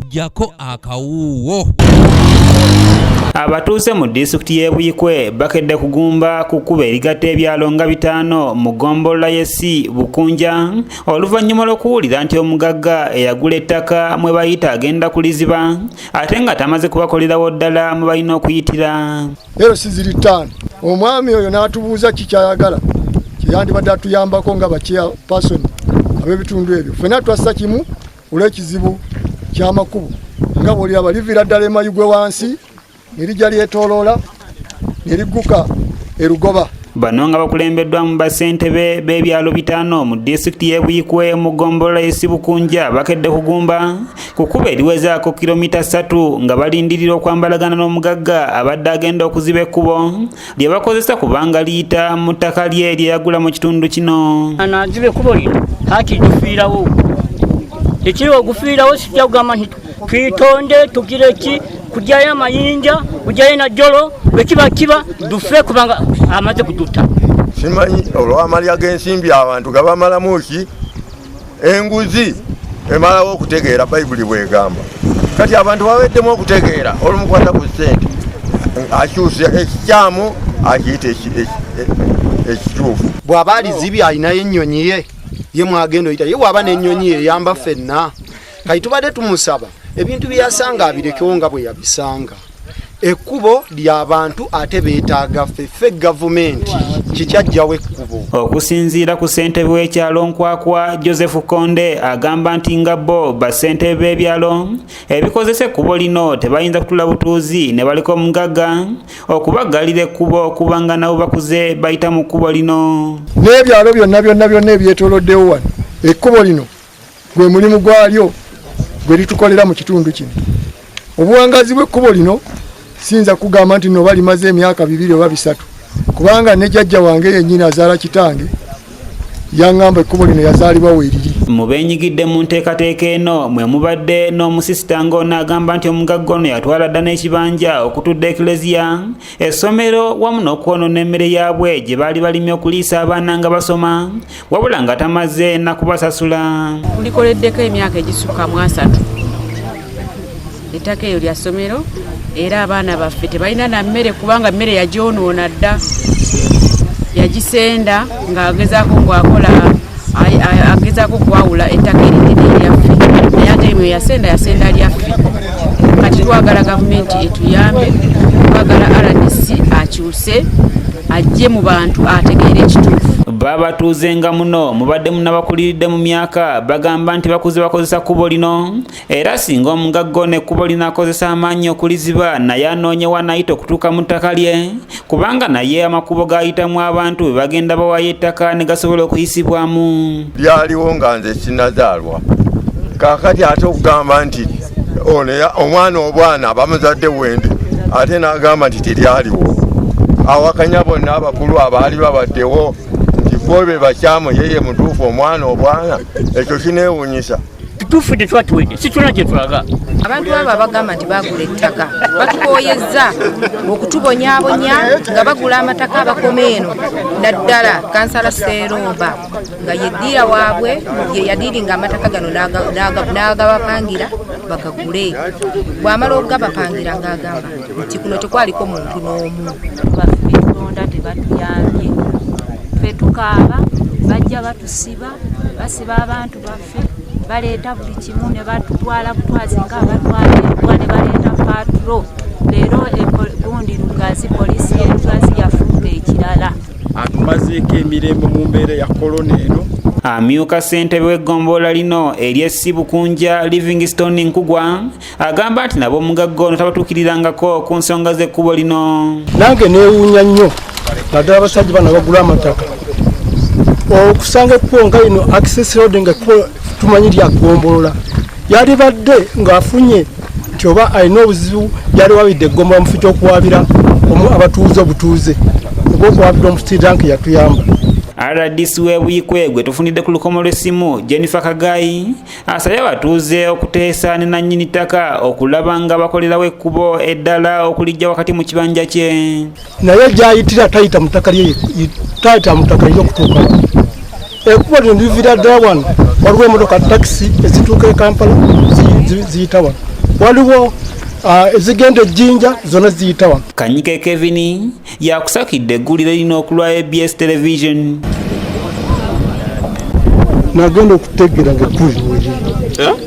jako akawuwo. Abatuuse mu disitulikiti y'e Buyikwe bakedde kugumba ku kkubo erigatta ebyalo nga 5 mu ggombolola y'Essi Bukunja oluvannyuma lw'okuwulira nti omugagga eyagula ettaka mwe bayita agenda kuliziba ate nga tamaze kubakolerawo ddala mwe balina okuyitira. Ero siziri 5 omwami oyo n'atubuuza kikyayagala kyeyandibadde atuyambako nga bachairperson ab'ebitundu ebyo. Ffenna twassa kimu olw'ekizibu ky'amakubo nga bw'oliraba livira ddala emayugwe wansi nirijja lyetooloola nerigguka erugoba. Bano nga bakulembeddwamu bassentebe b'ebyalo 5 mu disitulikiti y'e Buyikwe mu ggombolola y'Essi Bukunja bakedde kugumba ku kkubo eriwezaako kilomita 3 nga balindirira okwambalagana n'omugagga abadde agenda okuziba ekkubo lye bakozesa kubanga liyita mu ttaka lye lye yagula mu kitundu kino. Anaziba ekkubo lino hati tufiirawo ekiri ogufiirawo sijja kugamba nti twitonde tugire ki kujjayo amayinja kujjayo na jjolo bwekiba kiba dufe kubanga amaze kuduta. Simanyi olw'amalya g'ensimbi abantu gabamalamu ki enguzi emalawo okutegeera Bayibuli bwegamba. Kati abantu baweddemu okutegeera olumukwata ku ssente akyuse ekikyamu akiyita ekituufu. Bw'aba alizibi alinayo ennyonyi ye mwagenda oyita ye bw'aba n'ennyonyi eyamba ffenna kati tubadde tumusaba ebintu byasanga abirekewo nga bwe yabisanga. Ekkubo ly'abantu ate beetaaga ffe gavumenti kikyajjawo ekkubo. Okusinziira ku ssentebe w'ekyalo Nkwakwa Joseph Konde agamba nti nga bo bassentebe b'ebyalo ebikozesa ekkubo lino tebayinza kutula butuuzi ne baliko omugagga okubaggalira ekkubo kubanga nabo bakuze bayita mu kkubo lino. N'ebyalo byonna ebyetooloddewo wano ekkubo lino gwe mulimu gwalyo gwe litukolera mu kitundu kino. Obuwangazi bw'ekkubo lino sinza kugamba nti no balimaze emyaka 2 oba 3 kubanga ne jjajja wange yennyini azaala kitange yaŋŋamba ekkubo lino yazaalibwa weeriri. Mu beenyigidde mu nteekateeka eno mwe mubadde n'omusisita ng'ono agamba nti omugagga ono yatwala dda n'ekibanja okutudda eklezia essomero wamu n'okwonoona emmere yaabwe gye baali balimye okuliisa abaana nga basoma wabula nga tamaze na kubasasula. Tulikoleddeko emyaka egisukka mu 3 ettaka eyo lya ssomero era abaana baffe tebalina na mmere kubanga mmere yagyonoona dda yagisenda ng'agezaako ng'akola agezaako kwawula ettaka eridde eryaffe naye ate emwe yasenda lyaffe. Kati twagala gavumenti etuyambe twagala RDC akyuse ajje mu bantu ategeere ekituufu. Babatuuze nga muno mubadde munabakuliridde mu myaka bagamba nti bakuze bakozesa kkubo lino era singa omugagga ono ekkubo lino akozesa amaanyi okuliziba naye anoonyewa nayita okutuuka mu ttaka lye kubanga naye amakubo gayitamu abantu bwe bagenda bawayo ettaka ne gasobola okuyisibwamu. Lyaliwo nga nze sinazaalwa kaakati ate okugamba nti omwana obwana bamuzadde wende ate n'agamba nti teryaliwo awakanya bonna abakulu abaali babaddewo nti bo be bakyamu yeye mutuufu omwana obwana ekyo kineewuunyisa. Tutuufu tetwatuwedde situna gye tulaga. Abantu abo bagamba nti bagula ettaka batukoyezza okutubonyaabonya nga bagula amataka abakoma eno naddala kansala Seeromba nga yeddiira waabwe ye yadiiringa amataka gano n'agabapangira bagagule bw'amala okugabapangira ng'agamba nti kuno tekwaliko muntu n'omu. Baffe tebatuyambye ffe tukaaba bajja batusiba basiba abantu baffe baleeta buli kimu ne batutwala butwazi nga batwala ne baleeta patro leero gundi Lugazi poliisi y'Engazi yafudde ekirala. Atumazeeko emirembe mu mbeera ya korona eno. Amyuka ssentebe w'eggombolola lino ery'Essi Bukunja Livingstone Nkugwa agamba nti nabo omugagga ono tabatuukirirangako ku nsonga z'ekkubo lino. Nange neewuunya nnyo naddala abasajja bano bagula amataka okusanga ekkubo nga lino access road nga ekkubo tumanyi lya ggombolola yalibadde ng'afunye nti oba alina obuzibu yali wabidde eggombolola mufite okuwabira abatuuze obutuuze ogw'okuwabira omusitiranki yatuyamba. RDC w'e Buyikwe gwe tufunidde ku lukomo lw'essimu Jennifer Kagayi asabye abatuuze okuteesa ne nannyini ttaka okulaba nga bakolerawo ekkubo eddala okulijja wakati mu kibanja kye. Naye gy'ayitira tayita mu ttaka lye okutuuka ekkubo lino livira ddala wano waliwo emotoka takisi ezituuka e Kampala ziyita wano waliwo ezigenda ejjinja zonna ziyita wano. Kanyike Kevin yakusakidde eggulire lino okulwa ABS Television. Nagenda okutegeera ng'ekkubo lino